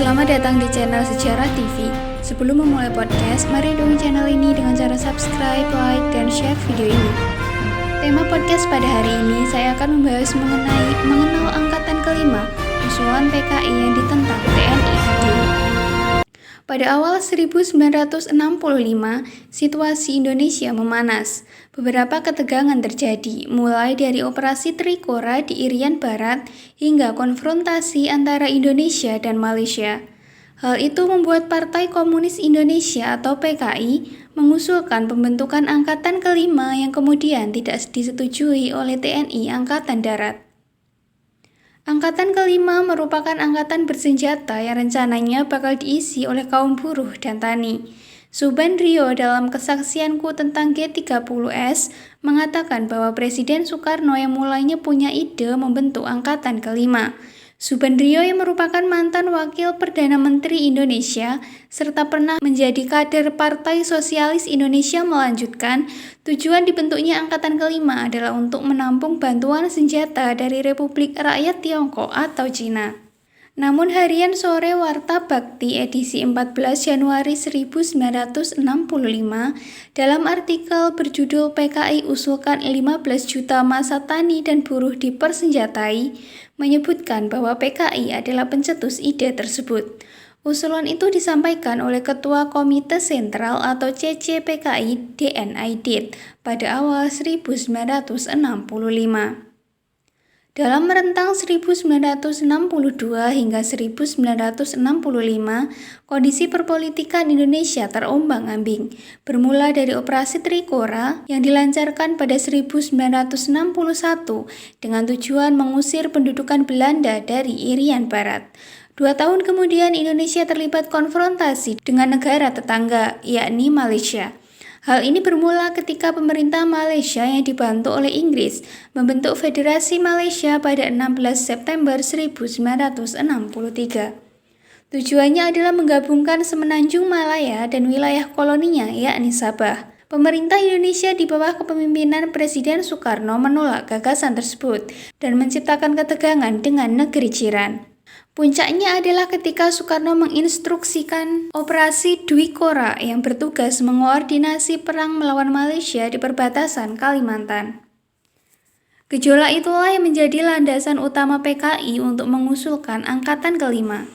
Selamat datang di channel Sejarah TV. Sebelum memulai podcast, mari dukung channel ini dengan cara subscribe, like, dan share video ini. Tema podcast pada hari ini saya akan membahas mengenal Angkatan Kelima, usulan PKI yang ditentang TNI AD. Pada awal 1965, situasi Indonesia memanas. Beberapa ketegangan terjadi, mulai dari operasi Trikora di Irian Barat hingga konfrontasi antara Indonesia dan Malaysia. Hal itu membuat Partai Komunis Indonesia atau PKI mengusulkan pembentukan Angkatan Kelima yang kemudian tidak disetujui oleh TNI Angkatan Darat. Angkatan Kelima merupakan angkatan bersenjata yang rencananya bakal diisi oleh kaum buruh dan tani. Subandrio dalam kesaksianku tentang G30S mengatakan bahwa Presiden Soekarno yang mulanya punya ide membentuk Angkatan Kelima. Subandrio yang merupakan mantan Wakil Perdana Menteri Indonesia serta pernah menjadi kader Partai Sosialis Indonesia melanjutkan, tujuan dibentuknya Angkatan Kelima adalah untuk menampung bantuan senjata dari Republik Rakyat Tiongkok atau Cina. Namun harian Sore Warta Bakti edisi 14 Januari 1965 dalam artikel berjudul PKI usulkan 15 juta massa tani dan buruh dipersenjatai menyebutkan bahwa PKI adalah pencetus ide tersebut. Usulan itu disampaikan oleh Ketua Komite Sentral atau CCPKI DN Aidit pada awal 1965. Dalam rentang 1962 hingga 1965, kondisi perpolitikan Indonesia terombang-ambing. Bermula dari operasi Trikora yang dilancarkan pada 1961 dengan tujuan mengusir pendudukan Belanda dari Irian Barat. 2 tahun kemudian Indonesia terlibat konfrontasi dengan negara tetangga, yakni Malaysia. Hal ini bermula ketika pemerintah Malaysia yang dibantu oleh Inggris membentuk Federasi Malaysia pada 16 September 1963. Tujuannya adalah menggabungkan Semenanjung Malaya dan wilayah koloninya, yakni Sabah. Pemerintah Indonesia di bawah kepemimpinan Presiden Soekarno menolak gagasan tersebut dan menciptakan ketegangan dengan negeri jiran. Puncaknya adalah ketika Soekarno menginstruksikan operasi Dwikora yang bertugas mengoordinasi perang melawan Malaysia di perbatasan Kalimantan. Gejolak itulah yang menjadi landasan utama PKI untuk mengusulkan Angkatan Kelima.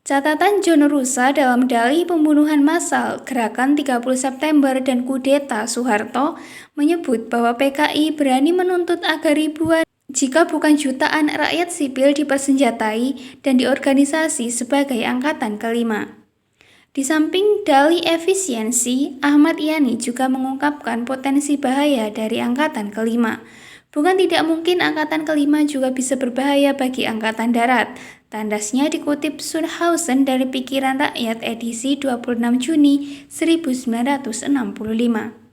Catatan John Rusa dalam dalih pembunuhan massal Gerakan 30 September dan Kudeta Soeharto menyebut bahwa PKI berani menuntut agar ribuan jika bukan jutaan rakyat sipil dipersenjatai dan diorganisasi sebagai Angkatan Kelima. Di samping dalih efisiensi, Ahmad Yani juga mengungkapkan potensi bahaya dari Angkatan Kelima. Bukan tidak mungkin Angkatan Kelima juga bisa berbahaya bagi Angkatan Darat. Tandasnya dikutip Sunhausen dari Pikiran Rakyat edisi 26 Juni 1965.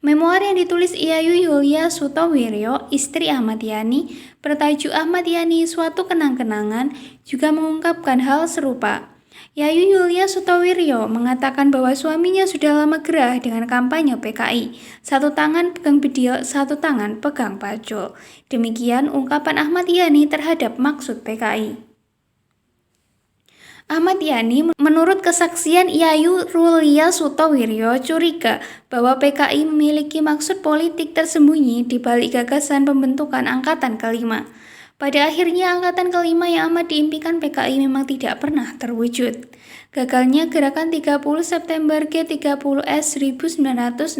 Memoir yang ditulis Yayu Yulia Sutowiryo, istri Ahmad Yani, bertajuk Ahmad Yani Suatu Kenang-kenangan, juga mengungkapkan hal serupa. Yayu Yulia Sutowiryo mengatakan bahwa suaminya sudah lama gerah dengan kampanye PKI. Satu tangan pegang bedil, satu tangan pegang pacul. Demikian ungkapan Ahmad Yani terhadap maksud PKI. Ahmad Yani menurut kesaksian Yayu Yulia Sutowiryo curiga bahwa PKI memiliki maksud politik tersembunyi di balik gagasan pembentukan Angkatan Kelima. Pada akhirnya Angkatan Kelima yang amat diimpikan PKI memang tidak pernah terwujud. Gagalnya Gerakan 30 September G30S 1965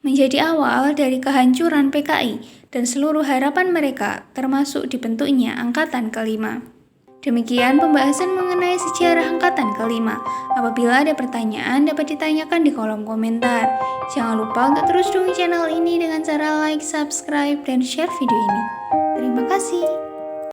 menjadi awal dari kehancuran PKI dan seluruh harapan mereka termasuk dibentuknya Angkatan Kelima. Demikian pembahasan mengenai sejarah Angkatan Kelima. Apabila ada pertanyaan dapat ditanyakan di kolom komentar. Jangan lupa untuk terus dukung channel ini dengan cara like, subscribe, dan share video ini. Terima kasih.